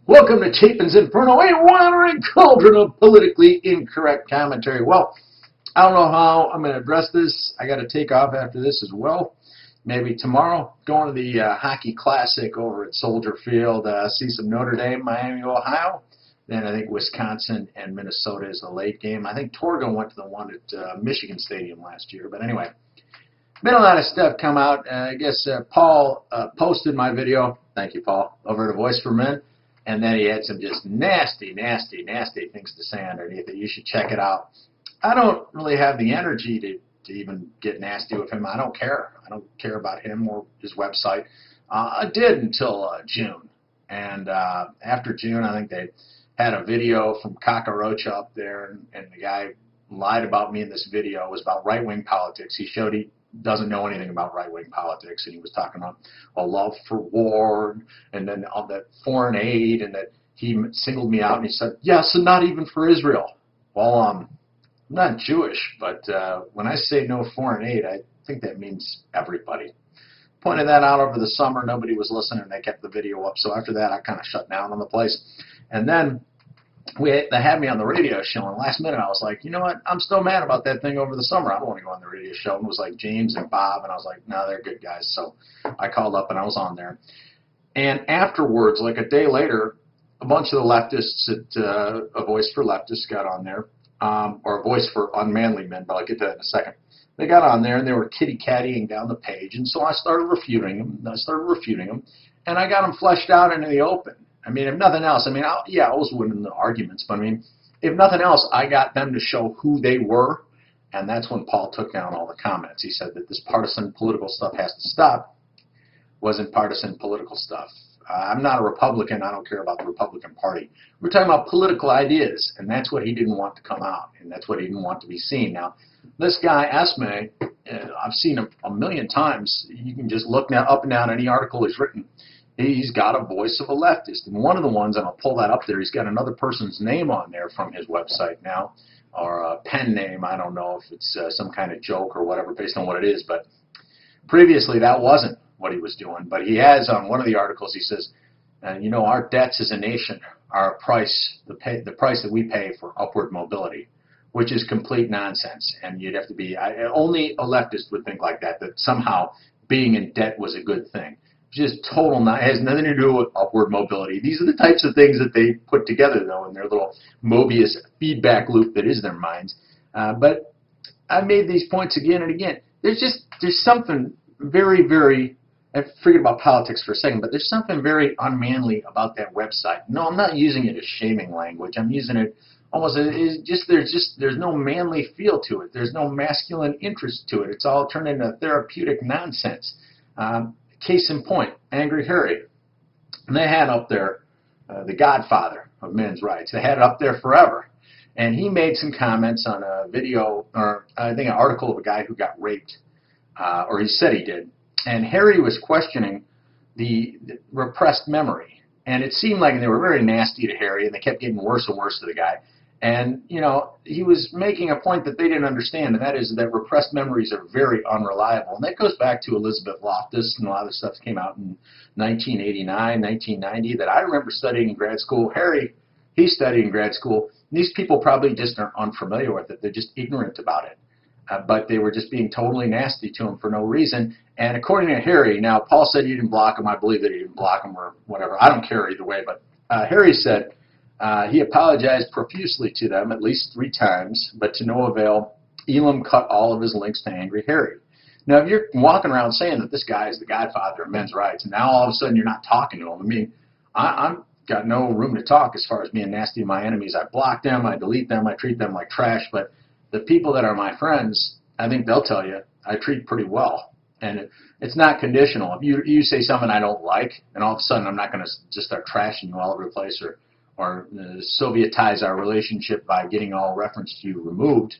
Welcome to Chapin's Inferno, a wandering cauldron of politically incorrect commentary. Well, I don't know how I'm going to address this. I got to take off after this as well. Maybe tomorrow, going to the hockey classic over at Soldier Field, see some Notre Dame, Miami, Ohio. Then I think Wisconsin and Minnesota is the late game. I think Torgo went to the one at Michigan Stadium last year. But anyway, been a lot of stuff come out. I guess Paul posted my video. Thank you, Paul, over at Voice for Men. And then he had some just nasty things to say underneath it. You should check it out. I don't really have the energy to even get nasty with him. I don't care. I don't care about him or his website. I did until June. And after June, I think they had a video from Cockroach up there, and the guy lied about me in this video. It was about right-wing politics. He showed he doesn't know anything about right-wing politics, and he was talking about a love for war, and then all that foreign aid, and that he singled me out, and he said, yes, and not even for Israel. Well, I'm not Jewish, but when I say no foreign aid, I think that means everybody. Pointed that out over the summer. Nobody was listening. They kept the video up. So after that, I kind of shut down on the place. And then they had me on the radio show, and last minute I was like, you know what, I'm still mad about that thing over the summer. I don't want to go on the radio show. And it was like James and Bob, and I was like, no, they're good guys. So I called up, and I was on there. And afterwards, like a day later, a bunch of the leftists at A Voice for Leftists got on there, or A Voice for Unmanly Men, but I'll get to that in a second. They got on there, and they were kitty-cattying down the page, and so I started refuting them, and I got them fleshed out into the open. I mean, if nothing else, I mean, I was winning the arguments, but I mean, if nothing else, I got them to show who they were, and that's when Paul took down all the comments. He said that this partisan political stuff has to stop. Wasn't partisan political stuff. I'm not a Republican. I don't care about the Republican Party. We're talking about political ideas, and that's what he didn't want to come out, and that's what he didn't want to be seen. Now, this guy, Esme, I've seen him a million times. You can just look now up and down any article he's written. He's got a voice of a leftist. And one of the ones, and I'll pull that up there, he's got another person's name on there from his website now, or a pen name. I don't know if it's some kind of joke or whatever based on what it is. But previously, that wasn't what he was doing. But he has on one of the articles, he says, you know, our debts as a nation are a price, the price that we pay for upward mobility, which is complete nonsense. And you'd have to be, only a leftist would think like that somehow being in debt was a good thing. Just total, it has nothing to do with upward mobility. These are the types of things that they put together, though, in their little Mobius feedback loop that is their minds. But I made these points again and again. There's something very, I forget about politics for a second, but there's something very unmanly about that website. No, I'm not using it as shaming language. I'm using it almost, there's no manly feel to it. There's no masculine interest to it. It's all turned into therapeutic nonsense. Case in point, Angry Harry. And they had up there the godfather of men's rights. They had it up there forever. And he made some comments on a video, or I think an article of a guy who got raped, or he said he did. And Harry was questioning the repressed memory. And it seemed like they were very nasty to Harry, and they kept getting worse and worse to the guy. And, you know, he was making a point that they didn't understand, and that is that repressed memories are very unreliable. And that goes back to Elizabeth Loftus, and a lot of the stuff came out in 1989, 1990 that I remember studying in grad school. Harry, he studied in grad school. These people probably just are unfamiliar with it. They're just ignorant about it. But they were just being totally nasty to him for no reason. And according to Harry, now Paul said you didn't block him. I believe that he didn't block him or whatever. I don't care either way. But Harry said he apologized profusely to them at least 3 times, but to no avail. Elam cut all of his links to Angry Harry. Now, if you're walking around saying that this guy is the godfather of men's rights, and now all of a sudden you're not talking to him, I mean, I've got no room to talk as far as being nasty to my enemies. I block them, I delete them, I treat them like trash, but the people that are my friends, I think they'll tell you I treat pretty well. And it's not conditional. If you say something I don't like, and all of a sudden I'm not going to just start trashing you all over the place or Sovietize our relationship by getting all reference to you removed.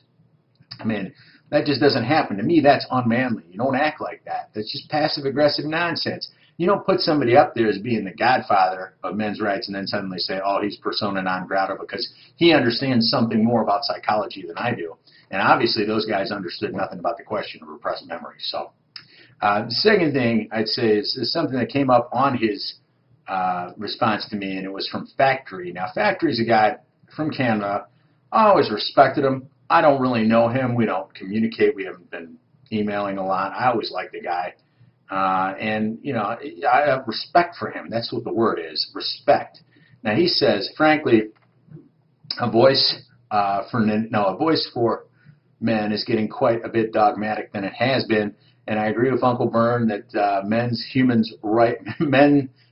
I mean, that just doesn't happen. To me, that's unmanly. You don't act like that. That's just passive-aggressive nonsense. You don't put somebody up there as being the godfather of men's rights and then suddenly say, oh, he's persona non grata because he understands something more about psychology than I do. And obviously those guys understood nothing about the question of repressed memory. So the second thing I'd say is something that came up on his response to me, and it was from Factory. Now, Factory's a guy from Canada. I always respected him. I don't really know him. We don't communicate. We haven't been emailing a lot. I always liked the guy. And, you know, I have respect for him. That's what the word is, respect. Now, he says, frankly, a voice a voice for men is getting quite a bit dogmatic than it has been. And I agree with Uncle Vern that men,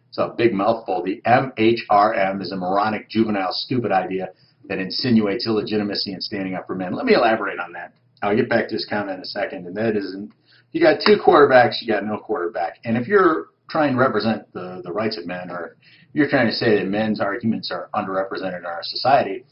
it's a big mouthful. The MHRM is a moronic, juvenile, stupid idea that insinuates illegitimacy in standing up for men. Let me elaborate on that. I'll get back to this comment in a second. And that is, you got two quarterbacks, you got no quarterback. And if you're trying to represent the rights of men, or you're trying to say that men's arguments are underrepresented in our society,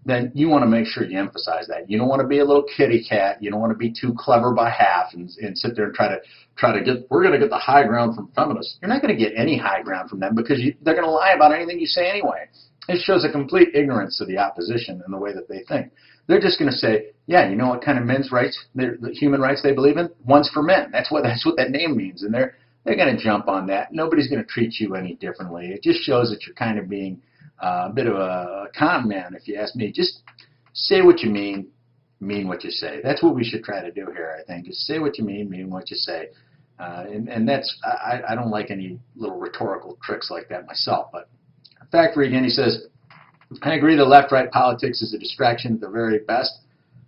then you want to make sure you emphasize that. You don't want to be a little kitty cat. You don't want to be too clever by half and sit there and try to get, we're going to get the high ground from feminists. You're not going to get any high ground from them because they're going to lie about anything you say anyway. It shows a complete ignorance of the opposition and the way that they think. They're just going to say, yeah, you know what kind of men's rights, the human rights they believe in? One's for men. That's what that name means. And they're going to jump on that. Nobody's going to treat you any differently. It just shows that you're kind of being a bit of a con man, if you ask me. Just say what you mean what you say. That's what we should try to do here, I think. Just say what you mean what you say. And that's, I don't like any little rhetorical tricks like that myself. But Factory, again, he says, I agree that left-right politics is a distraction at the very best.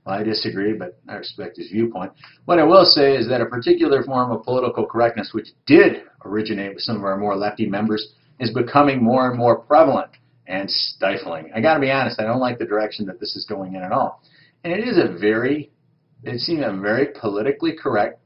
Well, I disagree, but I respect his viewpoint. What I will say is that a particular form of political correctness, which did originate with some of our more lefty members, is becoming more and more prevalent and stifling. I got to be honest, I don't like the direction that this is going in at all. And it seems a very politically correct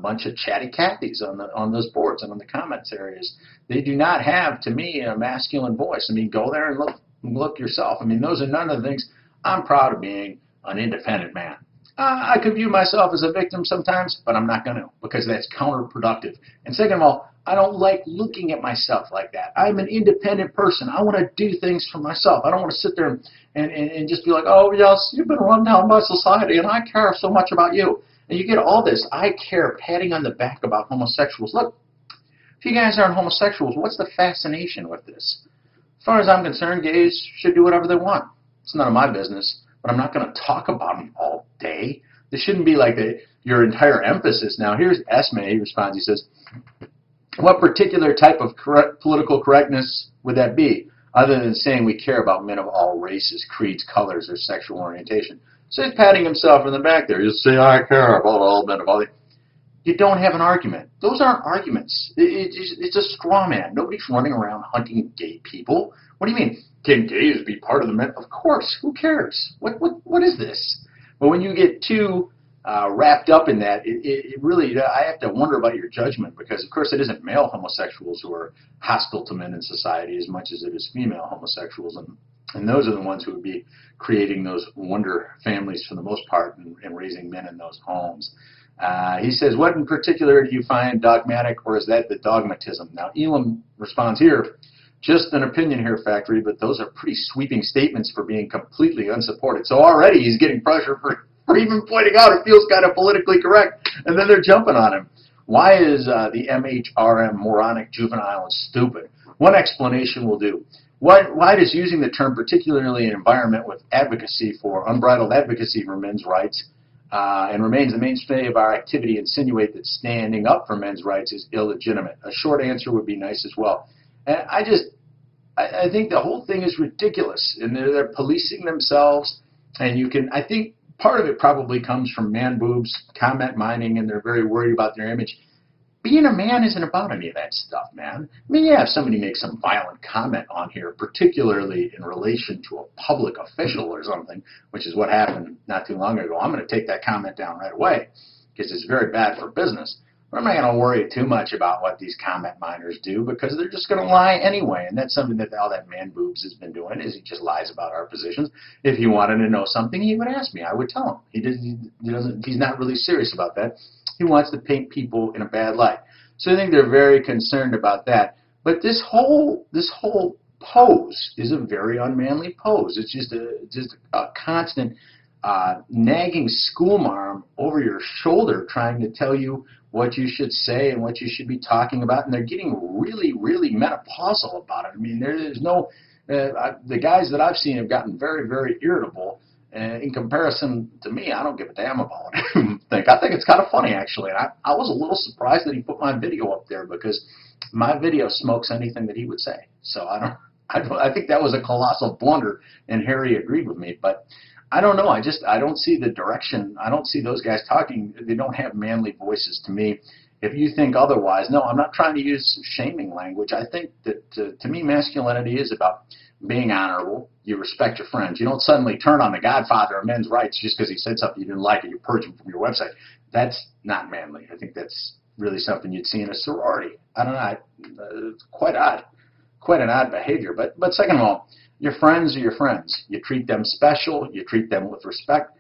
bunch of chatty Cathys on those boards and on the comments areas. They do not have, to me, a masculine voice. I mean, go there and look yourself. I mean, those are none of the things. I'm proud of being an independent man. I could view myself as a victim sometimes, but I'm not going to, because that's counterproductive. And second of all, I don't like looking at myself like that. I'm an independent person. I want to do things for myself. I don't want to sit there and just be like, oh, yes, you've been run down by society, and I care so much about you. And you get all this I care patting on the back about homosexuals. Look, if you guys aren't homosexuals, what's the fascination with this? As far as I'm concerned, gays should do whatever they want. It's none of my business, but I'm not going to talk about them all day. This shouldn't be like your entire emphasis. Now, here's Esme. He responds. He says, what particular type of political correctness would that be, other than saying we care about men of all races, creeds, colors, or sexual orientation? So he's patting himself in the back there. He'll say, I care about all men of all races. You don't have an argument. Those aren't arguments. It's a straw man. Nobody's running around hunting gay people. What do you mean? Can gays be part of the men? Of course. Who cares? What is this? But when you get too wrapped up in that, it really, I have to wonder about your judgment, because, of course, it isn't male homosexuals who are hostile to men in society as much as it is female homosexuals. And those are the ones who would be creating those wonder families for the most part and raising men in those homes. He says, what in particular do you find dogmatic, or is that the dogmatism? Now, Elam responds here, just an opinion here, Factory, but those are pretty sweeping statements for being completely unsupported. So already he's getting pressure for even pointing out it feels kind of politically correct, and then they're jumping on him. Why is the MHRM moronic, juvenile, and stupid? One explanation will do. Why does using the term, particularly in an environment with advocacy for unbridled advocacy for men's rights, and remains the mainstay of our activity, insinuate that standing up for men's rights is illegitimate? A short answer would be nice as well. And I think the whole thing is ridiculous, and they're policing themselves. And I think part of it probably comes from man boobs, comment mining, and they're very worried about their image. Being a man isn't about any of that stuff, man. I mean, yeah, if somebody makes some violent comment on here, particularly in relation to a public official or something, which is what happened not too long ago, I'm going to take that comment down right away because it's very bad for business. But I'm not going to worry too much about what these comment miners do, because they're just going to lie anyway. And that's something that all that man boobs has been doing, is he just lies about our positions. If he wanted to know something, he would ask me. I would tell him. He's not really serious about that. He wants to paint people in a bad light. So I think they're very concerned about that. But this whole pose is a very unmanly pose. It's just a constant nagging schoolmarm over your shoulder trying to tell you what you should say and what you should be talking about, and they're getting really, really menopausal about it. I mean, there's no, the guys that I've seen have gotten very, very irritable. In comparison to me, I don't give a damn about what I think. I think it's kind of funny, actually. And I was a little surprised that he put my video up there because my video smokes anything that he would say. So I think that was a colossal blunder, and Harry agreed with me. But I don't know. I don't see the direction. I don't see those guys talking. They don't have manly voices to me. If you think otherwise, no, I'm not trying to use shaming language. I think that to me, masculinity is about being honorable. You respect your friends. You don't suddenly turn on the godfather of men's rights just because he said something you didn't like and you purge him from your website. That's not manly. I think that's really something you'd see in a sorority. I don't know. It's quite odd. Quite an odd behavior. But second of all, your friends are your friends. You treat them special. You treat them with respect.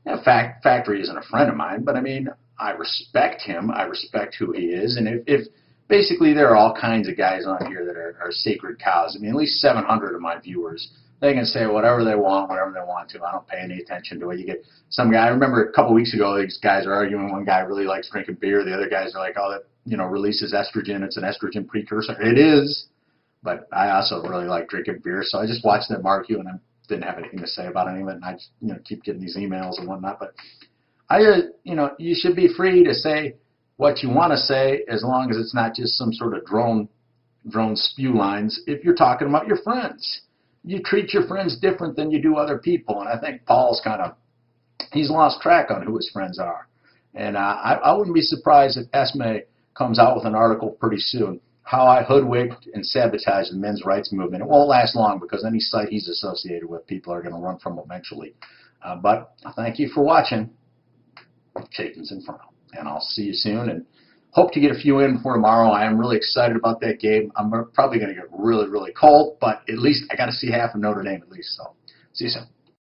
In fact, Factory isn't a friend of mine, but I mean, I respect him. I respect who he is. And if basically there are all kinds of guys on here that are sacred cows. I mean, at least 700 of my viewers, they can say whatever they want, whatever they want to. I don't pay any attention to it. You get some guy, I remember a couple weeks ago, these guys are arguing. One guy really likes drinking beer. The other guys are like, oh, that, releases estrogen. It's an estrogen precursor. It is. But I also really like drinking beer, so I just watched them argue, and I didn't have anything to say about any of it, and I just, keep getting these emails and whatnot. But you should be free to say what you want to say as long as it's not just some sort of drone spew lines. If you're talking about your friends, you treat your friends different than you do other people, and I think Paul's he's lost track on who his friends are. And I wouldn't be surprised if Esme comes out with an article pretty soon. How I hoodwinked and sabotaged the men's rights movement. It won't last long because any site he's associated with, people are going to run from eventually. But thank you for watching Chapin's Inferno. And I'll see you soon. And hope to get a few in before tomorrow. I am really excited about that game. I'm probably going to get really, really cold, but at least I got to see half of Notre Dame at least. So see you soon.